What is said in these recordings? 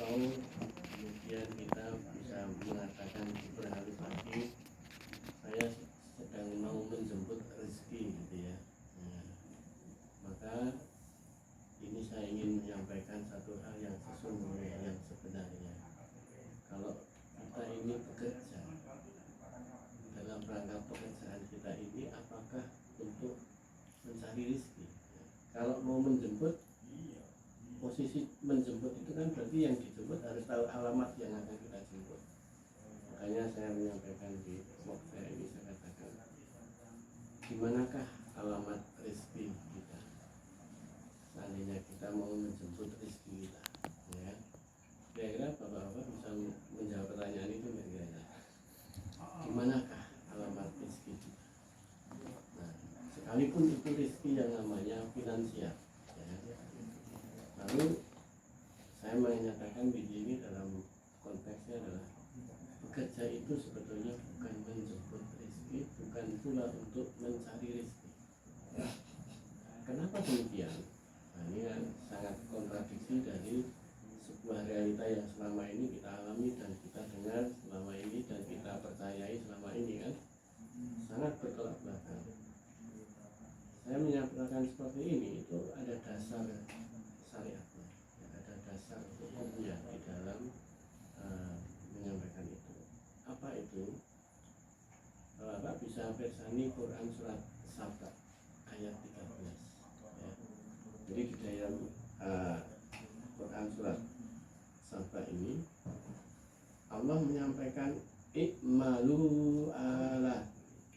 atau kemudian kita bisa mengatakan berhalus lagi, saya sedang mau menjemput rezeki gitu ya. Nah, maka ini saya ingin menyampaikan satu hal yang sesungguhnya, yang sebenarnya. Kalau kita ini bekerja, dalam rangka pekerjaan kita ini apakah untuk mencari rezeki? Kalau mau menjemput, posisi menjemput itu kan berarti yang dijemput harus tahu alamat yang akan kita jemput. Makanya saya menyampaikan di blog saya ini, saya katakan, dimanakah alamat rezeki kita seandainya kita mau menjemput rezeki kita, ya. Kira-kira bapak-bapak bisa menjawab pertanyaan itu nggak kira-kira? Dimanakah alamat rezeki kita? Nah, sekalipun itu rezeki yang namanya finansial, ya. Lalu saya menyatakan di sini dalam konteksnya adalah bekerja itu sebetulnya bukan menjemput rezeki, bukan pula untuk mencari rezeki. Kenapa demikian? Nah, ini kan sangat kontradiksi dari sebuah realita yang selama ini kita alami dan kita dengar selama ini dan kita percayai selama ini, kan sangat bertolak belakang. Saya menyatakan seperti ini itu ada dasar syariatnya, ya, ada dasar hukumnya di dalam menyampaikan itu. Apa itu? Bapak bisa bersani Quran surat Saba ayat 13, ya. Jadi di dalam Quran surat Saba ini Allah menyampaikan ikmalu ala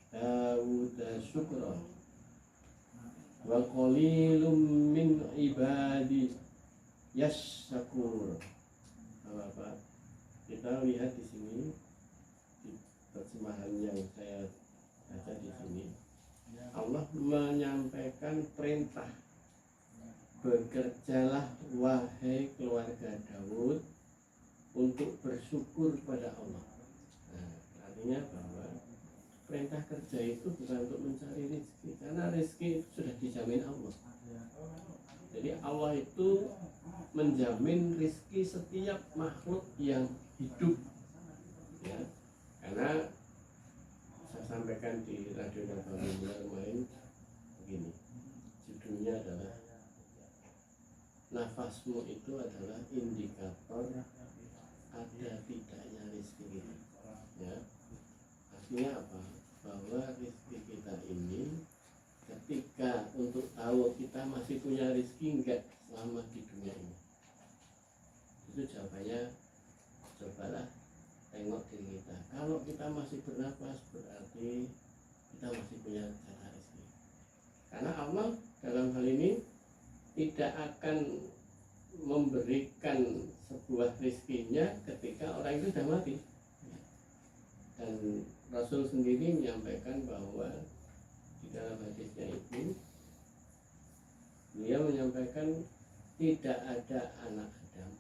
Dawud syukron wa qalilum min ibadi yasyakur. Bapak, kita lihat di sini di terjemahan yang saya baca di sini, Allah menyampaikan perintah, bekerjalah wahai keluarga Daud untuk bersyukur pada Allah. Nah, artinya bahwa perintah kerja itu bukan untuk mencari rezeki, karena rezeki itu sudah dijamin Allah. Jadi Allah itu menjamin rezeki setiap makhluk yang hidup, ya. Karena saya sampaikan di radio Nabawi kemarin begini, judulnya adalah nafasmu itu adalah indikator ada tidaknya rezeki kita, ya. Artinya apa? Bahwa rezeki kita ini ketika untuk tahu kita masih punya rezeki enggak selama di dunia ini, itu jawabannya cobalah tengok diri kita. Kalau kita masih bernapas berarti kita masih punya jatah rezeki, karena Allah dalam hal ini tidak akan memberikan sebuah rezekinya ketika orang itu sudah mati. Dan Rasul sendiri menyampaikan bahwa di dalam hadisnya itu beliau menyampaikan tidak ada anak Adam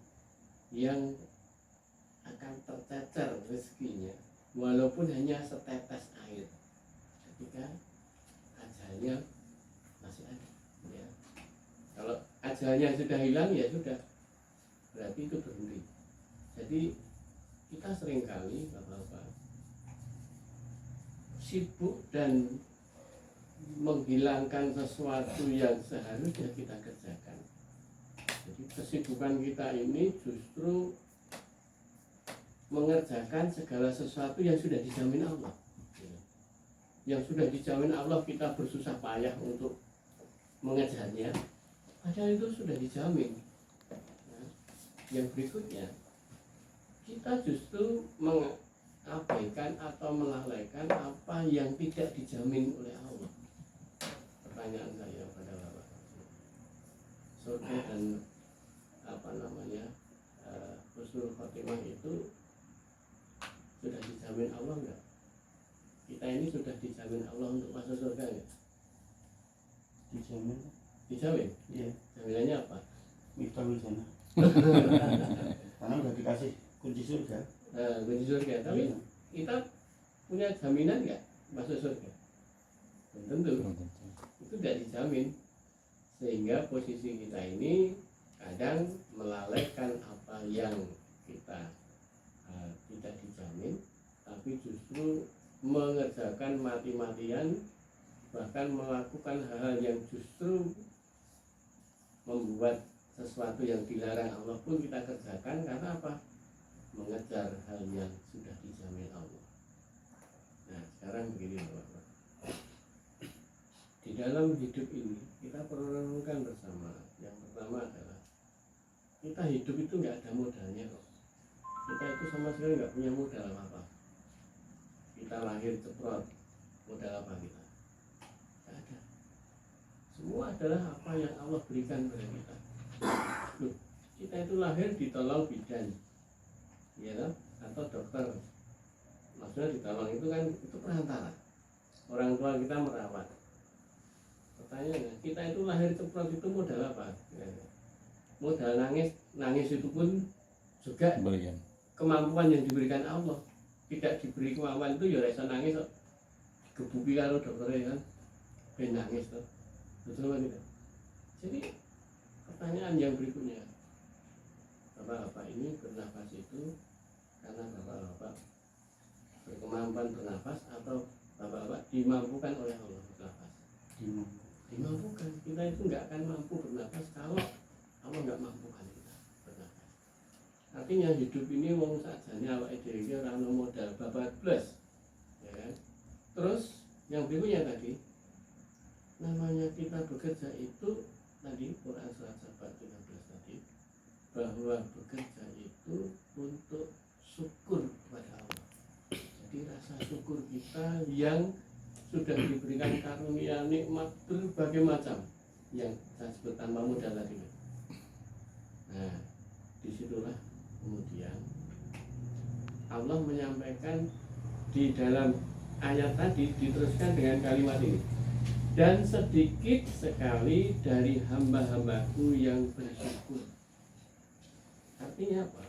yang akan tercecer rezekinya walaupun hanya setetes air ketika ajalnya masih ada, ya. Kalau ajalnya sudah hilang, ya sudah, berarti itu berhenti. Jadi kita seringkali Bapak-bapak sibuk dan menghilangkan sesuatu yang seharusnya kita kerjakan. Jadi kesibukan kita ini justru mengerjakan segala sesuatu yang sudah dijamin Allah, yang sudah dijamin Allah. Kita bersusah payah untuk mengejarnya, padahal itu sudah dijamin. Yang berikutnya, kita justru mengabaikan atau melalaikan apa yang tidak dijamin oleh Allah. Pertanyaan saya pada Bapak, surga dan husnul khotimah itu sudah dijamin Allah enggak? Kita ini sudah dijamin Allah untuk masuk surga enggak? Dijamin. Dijamin? Iya. Jaminannya apa? Miftahul jannah. Karena udah dikasih kunci surga. Kunci surga. Tapi kita punya jaminan enggak masuk surga? Belum tentu. Itu tidak dijamin. Sehingga posisi kita ini kadang melalaikan apa yang mati-matian, bahkan melakukan hal-hal yang justru membuat sesuatu yang dilarang Allah pun kita kerjakan. Karena apa? Mengejar hal yang sudah dijamin Allah. Nah sekarang begini Bapak-Bapak, di dalam hidup ini kita perlu renungkan bersama. Yang pertama adalah kita hidup itu nggak ada modalnya kok. Kita itu sama sekali nggak punya modal apa-apa. Kita lahir ceprot, modal apa kita? Nggak ada. Semua adalah apa yang Allah berikan kepada kita. Loh, kita itu lahir ditolong bidan, ya kan? Atau dokter. Maksudnya ditolong itu kan itu perantara. Orang tua kita merawat. Pertanyaannya, kita itu lahir ceprot itu modal apa? Modal nangis itu pun juga kemampuan yang diberikan Allah. Tidak diberi kemampuan itu ya rasa nangis kok. Gebuki kalau dokternya kan ben nangis tuh. Betul apa tidak? Jadi pertanyaan yang berikutnya, Bapak-bapak ini bernafas itu karena Bapak-bapak berkemampuan bernafas atau Bapak-bapak dimampukan oleh Allah bernafas? Dimampukan. Kita itu nggak akan mampu bernafas kalau Allah nggak mampukan kita bernafas. Artinya hidup ini wong sakjane awake dhewe iki ora ono modal babat plus, ya kan? Terus yang berikutnya tadi, namanya kita bekerja itu tadi Quran surat Sabat 13 tadi, bahwa bekerja itu untuk syukur kepada Allah. Jadi rasa syukur kita yang sudah diberikan karunia nikmat berbagai macam yang saya sebut tanpa modal tadi. Nah, disitulah kemudian Allah menyampaikan di dalam ayat tadi, diteruskan dengan kalimat ini, dan sedikit sekali dari hamba-hambaku yang bersyukur. Artinya apa?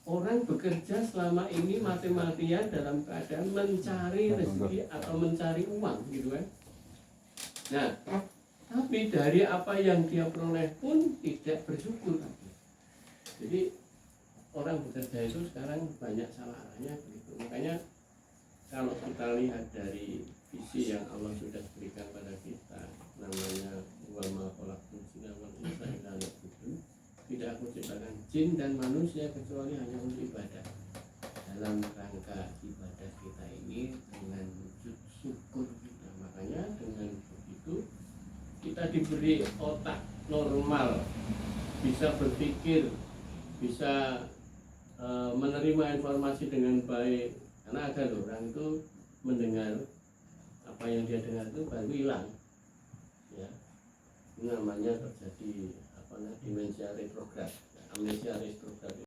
Orang bekerja selama ini mati-matian dalam keadaan mencari rezeki atau mencari uang, gitu kan? Nah, tapi dari apa yang dia peroleh pun tidak bersyukur. Jadi orang bekerja itu sekarang banyak salah arahnya begitu. Makanya kalau kita lihat dari visi yang Allah sudah berikan pada kita, namanya wa ma khalaqtul jinna wal insa illa liya'budun, tidak aku ciptakan jin dan manusia kecuali hanya untuk ibadah. Dalam rangka ibadah kita ini dengan wujud syukur kita. Makanya dengan begitu kita diberi otak normal, bisa berpikir, bisa menerima informasi dengan baik. Karena ada loh orang itu mendengar apa yang dia dengar itu baru hilang, ya. Ini namanya terjadi demensia retrograd, amnesia retrograd.